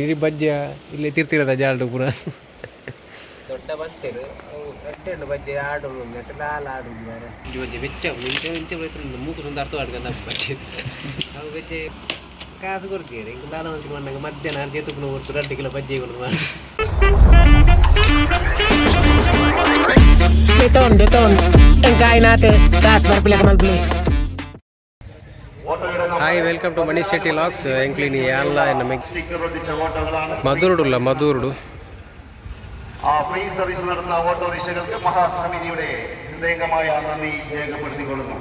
ಇಡೀ ಬಜ್ಜಿಯ ಇಲ್ಲಿ ತಿರ್ತಿರದ ಜಾಲ್ಡು ಪೂರ ದೊಡ್ಡ ಬಂತೇರು ಅವು ಗಡ್ಡೆ ಬಜ್ಜಿ ಆಡು ನೆಟ್ಟು ಲಾಲ್ ಆಡು ಬಜ್ಜಿ ಬೆಚ್ಚ ಇಂಚೆ ಮೂಕು ಸುಂದ ಅರ್ಥ ಆಡ್ಕೊಂಡ ಬಜ್ಜಿ ಅವು ಬಜ್ಜಿ ಕಾಸು ಕೊಡ್ತೀರಿ ಹಿಂಗೆ ಲಾಲ ಮಂತ್ರಿ ಮಣ್ಣಾಗ ಮಧ್ಯಾಹ್ನ ಜೇತುಕು ಹೊತ್ತು 2 ಕಿಲೋ ಬಜ್ಜಿ ಕೊಡು ಮಾಡಿ Deton engkai nate das berpilih kemal beli. Hi welcome to Manish Shetty ಲಾಕ್ಸ್ ಎಂಕ್ಲಿನಿ ಎಲ್ಲ ನಮಗೆ മധുരുಡು ഫ്രീ സർവീസ് നടത്തുന്ന ഓട്ടോറിക്ഷകൾക്ക് മഹാസമിതിയുടെ ഹൃദയംഗമായ നന്ദി രേഖപ്പെടുത്തിക്കൊള്ളുന്നു.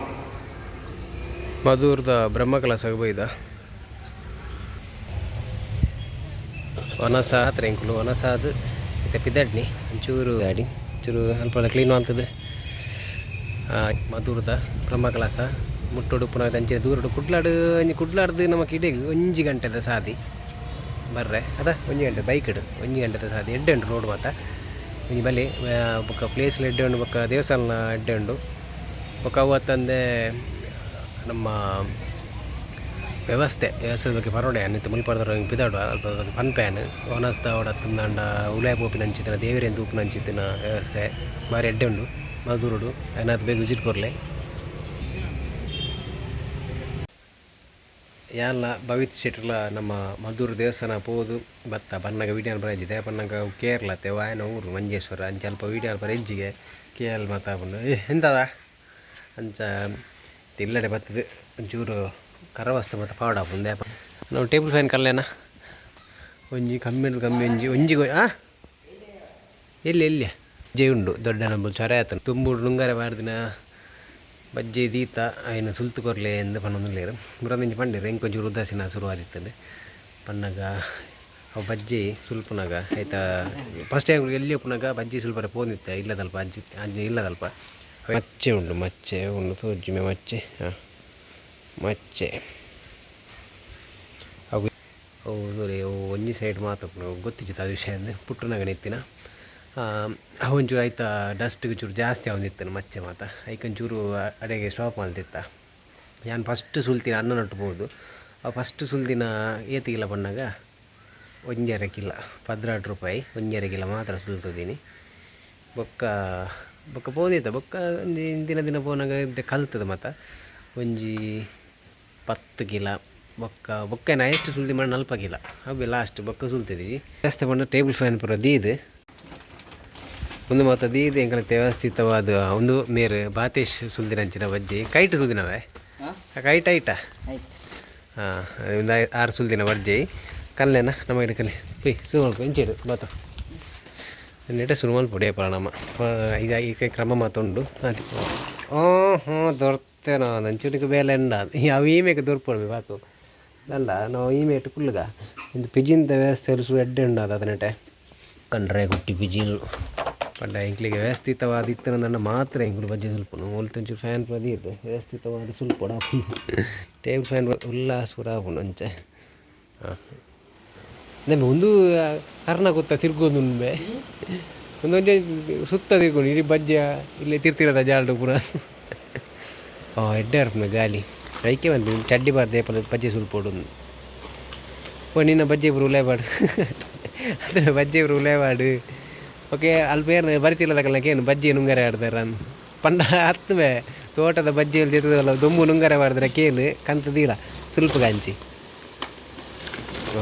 ಮಧುರದ ಬ್ರಹ್ಮಕಲಸ ಬೈದ ಒನಸ ಹತ್ರ ಎಂಕ್ಲು ಒನಸಾದ ಮತ್ತು ಪಿದಡ್ನಿ ಒಂಚೂರು ಗಾಡಿ ಒಂಚೂರು ಸ್ವಲ್ಪ ಕ್ಲೀನು ಅಂತದ್ದು ಮಧುರದ ಬ್ರಹ್ಮಕಲಸ ಮುಟ್ಟೋಡು ಪುನಃ ಅಂಚಿನ ದೂರಡು ಕುಡ್ಲಾಡ್ದು ನಮಗೆ ಇಡೀಗೆ 1 ಗಂಟೆದ ಸಾದಿ ಬರ್ರೆ ಅದ 1 ಗಂಟೆ ಬೈಕ್ 1 ಗಂಟೆದ ಸಾದಿ ಎಡ್ಡೆ ಉಂಟು ರೋಡ್ ಮಾತ ಇನ್ನು ಬಲ್ಲಿ ಬೊಕ್ಕ ಪ್ಲೇಸ್ಲು ಎಡ್ಡೆ ಉಂಡು ಬೊಕ್ಕ ದೇವಸ್ಥಾನ ಎಡ್ಡೆ ಉಂಡು ಬೊಕ್ಕ ಅವತ್ತಂದೆ ನಮ್ಮ ವ್ಯವಸ್ಥೆದ ಬಗ್ಗೆ ಪರೋಡೆ ಅನ್ನಿತ್ತು ಮುಲ್ಪಡ್ದವ್ರು ಹಿಂಗೆ ಬಿದಾಡು ಅಲ್ಪ ಪನ್ಪ್ಯಾನ್ ಓನಸ್ದ ಅವಡತ್ತಂದ ಉಲಾಯ ಪೋಪಿನ ಹಂಚಿತ್ತಿನ ದೇವರೇಂದು ಉಪ್ಪಿನ ಹಂಚಿತ್ತಿನ ವ್ಯವಸ್ಥೆ ಭಾರಿ ಎಡ್ಡೆ ಉಂಡು ಮಧುರುಡು ಏನಾದ್ರು ಬೇಗ ವಿಸಿಟ್ ಕೊರಲೆ ಯಾಲ್ಲ ಭವಿತ್ ಶೆಟ್ರ್ಲ ನಮ್ಮ ಮಧುರ ದೇವಸ್ಥಾನ ಪೋದು ಬತ್ತ ಬನ್ನಗ ವೀಡಿಯೋನ ಬರಜ್ಜಿದೆ ಬನ್ನಗ ಕೇರಳತೆ ವಾಯನ ಊರು ಮಂಜೇಶ್ವರ ಅಂಚ ಅಲ್ಪ ವೀಡಿಯೋನ ಬರಜ್ಜಿಗೆ ಕೇಳ್ ಮಾತಾಡ್ಕೊಂಡು ಎಂತದ ಅಂಚ ಇಲ್ಲಡೆ ಬರ್ತದೆ ಒಂಚೂರು ಕರವಸ್ತು ಮತ್ತು ಪಾವಡ ಮುಂದೆ ನಾವು ಟೇಬಲ್ ಫ್ಯಾನ್ ಕಲ್ಲೇನ ಒಂಜಿ ಕಮ್ಮಿ ಒಂಜಿ ಎಲ್ಲಿ ಜೈ ಉಂಡು ದೊಡ್ಡ ನಂಬಲ್ ಚೊರೆ ಆತನು ತುಂಬುಡು ನುಂಗಾರೆ ಬಾರ್ದಿನ ಬಜ್ಜಿ ದೀತ ಆಯ್ನ ಸುಲ್ತು ಕೊರಲೆ ಎಂದು ಪನ್ನೊಂದುಲ್ಲೇರು ಮುರಂದಿಂಜಿ ಪಂಡಿರು ಹೆಂಗೆ ಕೊಂಚೂರು ಉದಾಸೀನ ಶುರುವಾದಿತ್ತದು ಪನ್ನಾಗ ಅವು ಬಜ್ಜಿ ಸುಲ್ಪನಾಗ ಆಯ್ತಾ ಫಸ್ಟ್ ಟೈಮ್ ಎಲ್ಲಿ ಪುನಗ ಬಜ್ಜಿ ಸುಲ್ಪರೆ ಪೋನಿತ್ತೆ ಇಲ್ಲದಲ್ಪ ಅಜ್ಜಿ ಇಲ್ಲದಲ್ಪ ಮಚ್ಚೆ ಉಂಡು ತೋಜ್ಜಿಮೆ ಮಚ್ಚೆ ಮಚ್ಚೆ ಅವು ಅವು ಒಂಜಿ ಸೈಡ್ ಮಾತು ಗೊತ್ತಿತ್ತು ಆ ವಿಷಯ ಅಂದರೆ ಪುಟ್ಟನಾಗ ನಿತ್ತಿನ ಒಂಚೂರು ಆಯ್ತಾ ಡಸ್ಟ್ಗೆ ಚೂರು ಜಾಸ್ತಿ ಅವನಿತ್ತನು ಮಚ್ಚೆ ಮಾತ ಐಕೊಂಚೂರು ಅಡೆಗೆ ಸ್ಟಾಪ್ ಮಾಡ್ತಿತ್ತ ನಾನು ಫಸ್ಟ್ ಸುಲ್ತಿನ ಅನ್ನನೊಟ್ಟು ಬೋದು ಆ ಫಸ್ಟ್ ಸುಲ್ತಿನ ಏತಿಗಿಲ್ಲ ಬಂದಾಗ 1.5 ಕಿಲೋ 16 ರೂಪಾಯಿ 1.5 ಕಿಲೋ ಮಾತ್ರ ಸುಲ್ತಿದ್ದೀನಿ ಬೊಕ್ಕ ಪೋದಿತ್ತ ಬೊಕ್ಕ ದಿನ ಪೋನಾಗ ಕಲ್ತದ ಮತ್ತು ಒಂಜಿ 10 ಕಿಲೋ ಬೊಕ್ಕ ನಾ ಎಷ್ಟು ಸುಲ್ತಿ ಮಾಡಿ 40 ಕಿಲೋ ಅವು ಲಾಸ್ಟ್ ಬೊಕ್ಕ ಸುಲ್ತಿದ್ದೀವಿ ಜಾಸ್ತಿ ಬಂದು ಟೇಬಲ್ ಫ್ಯಾನ್ ಪೂರ ದೀದು ಒಂದು ಮಾತು ದೀದು ಎಂಕಲ ವ್ಯವಸ್ಥಿತವಾದ ಒಂದು ಮೇರು ಬಾತೇಶ್ ಸುಲ್ದಿನ ಅಂಚಿನ ಬಜ್ಜಿ ಕೈಟ್ ಸುಲ್ದಿನವೇ ಕೈಟ್ ಐಟ ಹಾಂ ಒಂದು 6 ಸುಲ್ದಿನ ಬಜ್ಜಿ ಕಲ್ಲೇನ ನಮಗೆ ಕಲೆ ಪುಯ್ ಶುರು ಮಾಡ್ಕೊ ಇಂಚೇಡು ಬಾತು ನೆಟ್ಟೆ ಶುರು ಮಾಡ್ಬಿಡಿ ಅಪ್ಪ ನಮ್ಮ ಈಗ ಕ್ರಮ ಮಾತುಂಡು ಅದು ಹ್ಞೂ ದೊರ್ತೇನೋ ಅಂಚೂರಿಗೆ ಬೇಲೆ ಎಂಡ ಯಾವ ಈಮೆಗೆ ದೊರ್ಪೊಳ್ವಿ ಬಾತು ಅಲ್ಲ ನಾವು ಈಮೆ ಇಟ್ಟು ಕುಲ್ಗ ಒಂದು ಪಿಜಿಂದ ವ್ಯವಸ್ಥೆ ಶುರು ಎಡ್ಡೆ ಉಂಡು ಅದು ನೆಟ್ಟೆ ಕಂಡ್ರೆ ಕುಟ್ಟಿ ಪಿಜಿಲು ಪಂಡ ಎಂಕ್ಲಿಗೆ ವ್ಯವಸ್ಥಿತವಾದಿತ್ತು ನನ್ನ ಮಾತ್ರ ಎಂಕ್ಲು ಬಜ್ಜಿ ಸುಲ್ಪನು ಒಂಚೂರು ಫ್ಯಾನ್ ಪ್ರದಿ ಇದ್ದು ವ್ಯವಸ್ಥಿತವಾದ ಸುಲ್ಪಡ ಟೇಬಲ್ ಫ್ಯಾನ್ ಉಲ್ಲಾಸಪುರ ಆಪುಂಡು ಅಂಚೆ ಹಾಂ ನಮ್ಮ ಒಂದು ಕರ್ನ ಗೊತ್ತಾ ತಿರ್ಗೋದು ಉಂಬೆ ಒಂದೊಂದು ಸುತ್ತ ತಿರ್ಕೊಂಡು ಇಡೀ ಬಜ್ಜಿಯ ಇಲ್ಲಿ ತಿರ್ತಿರದ ಜಾಲ್ಡು ಪೂರ ಎಡ್ಡೆ ಅರ್ಪುನ ಗಾಲಿ ಐಕೆ ಬಂದು ಚಡ್ಡಿ ಬಾರ್ದು ಏಪಲ ಬಜ್ಜಿ ಸುಲ್ಪೋಡು ನಿನ್ನ ಬಜ್ಜಿ ಪೂರ ಉಲೇಬಾಡು ಅದನ್ನು ಬಜ್ಜಿ ಪೂರ ಉಲೇಬಾಡು ಓಕೆ ಅಲ್ಪೇನು ಬರಿತಿಲ್ಲದಕ್ಕೇನು ಬಜ್ಜಿ ನುಂಗರೆ ಆಡ್ದಾರ ಪಂಡ ಹತ್ತುವೆ ತೋಟದ ಬಜ್ಜಿಯಲ್ಲಿ ತಿರ್ತದಲ್ಲ ದೊಂಬು ನುಂಗರೆ ಮಾಡಿದ್ರೆ ಕೇನು ಕಂತದಿಲ್ಲ ಸುಲ್ಪ ಹಂಚಿ ಓ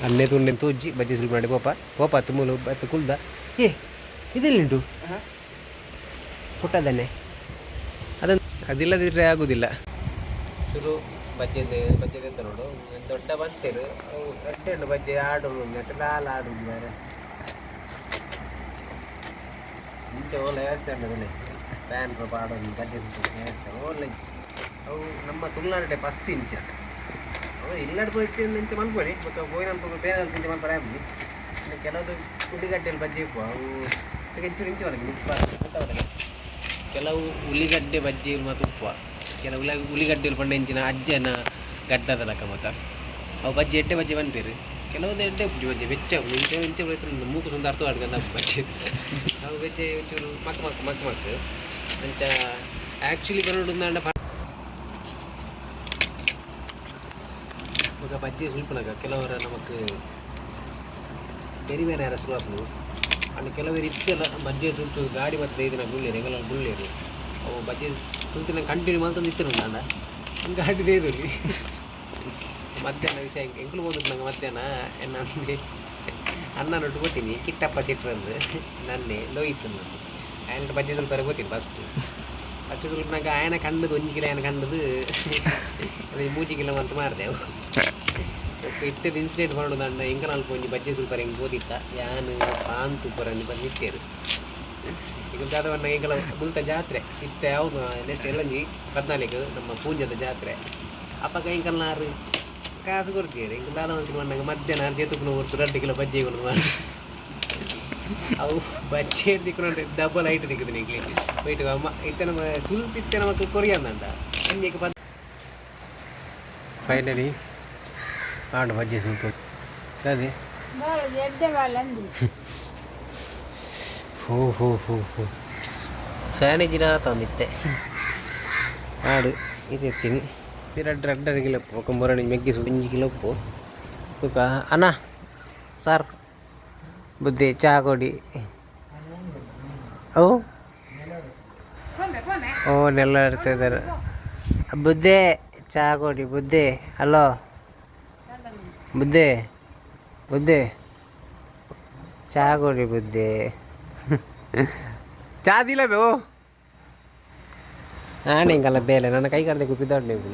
ಅನ್ನೆ ತುಂಡೆ ತೂಜಿ ಬಜ್ಜಿ ಸುಲ್ಪ ಮಾಡಿ ಪೋಪ ತುಮ್ಮಲು ಬತ್ತು ಕುಲ್ದ ಇದೆಲ್ಲುಂಟು ಪುಟ್ಟದನ್ನೇ ಅದನ್ನು ಅದಿಲ್ಲದಿದ್ರೆ ಆಗೋದಿಲ್ಲ ಶುರು ಬಜ್ಜಿ ನೋಡು ದೊಡ್ಡ ಬಂತೇರು ಅವು ಗಡ್ಡೆ ಉಂಡು ಬಜ್ಜಿ ಆಡು ನೆಟ್ಟು ಲಾಲ್ ಆಡು ಬೇರೆ ಇಂಚೆ ಓಲ ವ್ಯವಸ್ಥೆ ಉಂಟು ಫ್ಯಾನ್ ಪಾಡೋದು ಬಜ್ಜಿ ವ್ಯವಸ್ಥೆ ಓಲ್ಲ ಅವು ನಮ್ಮ ತುಳುನಾಡೆ ಫಸ್ಟ್ ಇಂಚ ಅವು ಇಲ್ಲಡ್ ಹೋಯ್ತು ಇಂಚೆ ಮಲ್ಕೊಳ್ಳಿ ಮತ್ತು ಗೋಯಿನ ಬೇರೆ ಇಂಚೆ ಮಲ್ಪಡೆ ಆಗ್ಲಿ ಕೆಲವೊಂದು ಉಳ್ಳಿಗಡ್ಡೆಯಲ್ಲಿ ಬಜ್ಜಿ ಇಪ್ಪು ಅವು ಇಂಚೂರು ಇಂಚೆ ಒಳಗೆ ಕೆಲವು ಉಳ್ಳಿಗಡ್ಡೆ ಬಜ್ಜಿ ಮತ್ತು ಉಪ್ಪು ಕೆಲವು ಉಳ್ಳಿಗಡ್ಡೆಯಲ್ಲಿ ಪಂಡ ಇಂಚಿನ ಅಜ್ಜನ ಗಡ್ಡದ ಲೆಕ್ಕ ಮತ್ತು ಅವು ಬಜ್ಜಿ ಎಡ್ಡೆ ಬಜ್ಜಿ ಬಂದಿರಿ ಕೆಲವೊಂದು ಎಡ್ಡೆ ಉಪ್ಪು ಬಜ್ಜಿ ಬೆಚ್ಚ ಇಂಚೆ ಮೂಕು ಸುಂದ ಅರ್ಥ ಆಡ್ಕೊಂಡು ಬಜ್ಜಿ ಅವು ಬಜ್ಜಿ ಒಂಚೂರು ಮಕ್ ಅಂಚ ಆ್ಯಕ್ಚುಲಿ ಕನ್ನಡ ಈಗ ಬಜ್ಜಿ ಸುಲ್ಪನಾಗ ಕೆಲವರ ನಮಗೆ ಬೆರಿವೇನೆ ಯಾರ ಸುರುವಾಪು ಅನ್ನು ಕೆಲವರು ಇತ್ತೆಲ್ಲ ಬಜ್ಜೆ ಸುಲ್ತು ಗಾಡಿ ಮತ್ತೆ ಇದನ್ನ ಗುಳ್ಳೇರು ಎಂಗಲ್ಲ ಗುಳ್ಳೇರು ಅವು ಬಜ್ಜೆ ಸುಲ್ತಿನ ಕಂಟಿನ್ಯೂ ಮಾಡ್ಕೊಂಡು ಇತ್ತು ನಾನು ಗಾಡಿ ದೇದೂರಿ ಮಧ್ಯಾಹ್ನ ವಿಷಯ ಎಂಕ್ಲು ಹೋದಕ್ಕೆ ನಂಗೆ ಮಧ್ಯಾಹ್ನ ನನ್ಗೆ ಅನ್ನ ನೊಟ್ಟು ಗೊತ್ತೀನಿ ಕಿಟ್ಟಪ್ಪ ಶೆಟ್ರಂದು ನನ್ನೆ ಲೋಯಿತ್ತು ನಾನು ಆಯ್ನ ಬಜ್ಜೆ ಸ್ವಲ್ಪ ಗೊತ್ತೀನಿ ಫಸ್ಟು ಸ್ವಲ್ಪ ನಂಗೆ ಆಯನ ಕಂಡದು 1 ಕಿಲೋ ಆಯನ ಕಂಡದು 3 ಕಿಲೋ ಅಂತ ಮಾಡಿದೆವು ಇಟ್ಟದ ಇನ್ಸಿಡೆಂಟ್ ಮಾಡೋದು ಅಣ್ಣ ಹೆಂಗ ನಾಲ್ಕು ಒಂಜಿ ಬಜ್ಜೆ ಸ್ವಲ್ಪ ಹೆಂಗೆ ಓದಿತ್ತ ಯಾನು ಪಾಂತು ಪುರ ಬಂದು ನಿಂತೇರು ಈಗ ಜಾದವನ್ನ ಈಗಲ ಮುಲ್ತ ಜಾತ್ರೆ ಇತ್ತ ಯಾವುದು ನೆಕ್ಸ್ಟ್ ಎಲ್ಲಂಜಿ 14 ನಮ್ಮ ಪೂಂಜದ ಜಾತ್ರೆ ಅಪ್ಪ ಕೈಂಕಲ್ನಾರು ಕಾಸು ಕೊಡ್ತೀರಿ ಹಿಂಗೆ ದಾದವಂತ ನಂಗೆ ಮಧ್ಯಾಹ್ನ ಜೇತುಕು ಹೊತ್ತು 2 ಕಿಲೋ ಬಜ್ಜೆ ಕೊಂಡು ಮಾಡಿ ಅವು ಬಜ್ಜೆ ತಿಕ್ಕೊಂಡು ಡಬಲ್ ಹೈಟ್ ತಿಕ್ಕದು ನಿಂಗೆ ವೈಟ್ ಅಮ್ಮ ಇತ್ತ ನಮ್ಮ ಸುಲ್ತಿತ್ತೆ ನಮಗೆ ಕೊರಿಯಂದಂಡ ಸಂಜೆಗೆ ಬಂದು ಫೈನಲಿ ಆಡು ಬಜ್ಜಿ ಸುಲ್ತು ಅದೇ ಹೋ ಹೋ ಹೋ ಹೋ ಫ್ಯಾನಿಜಿನ ತಂದಿತ್ತೆ ಆಡು ಇರ್ತೀನಿ 2 ಕಿಲೋ ఒక 3 ಮೆಗ್ಗಿ 1 ಕಿಲೋ ಉಪ್ಪು ತೂಕ ಅಣ್ಣ ಸರ್ ಬುದ್ಧಿ ಚಹಾ ಕೊಡಿ ಓ ಓ ನೆಲ್ಲ ಆಡ್ಸಿದ್ದಾರೆ ಬುದ್ಧಿ ಚಹಾ ಕೊಡಿ ಬುದ್ಧಿ ಹಲೋ ಬುದ್ಧಿ ಬುದ್ಧಿ ಚಹಾ ಕೊಡಿ ಬುದ್ಧಿ ಚಹಾ ದಿಲ್ಲ ಬೇ ನಾನು ಹಿಂಗಲ್ಲ ಬೇಲೆ ನನ್ನ ಕೈ ಕಡ್ದೆ ಕುಪ್ಪಿದ್ದಾಡು ನೀವು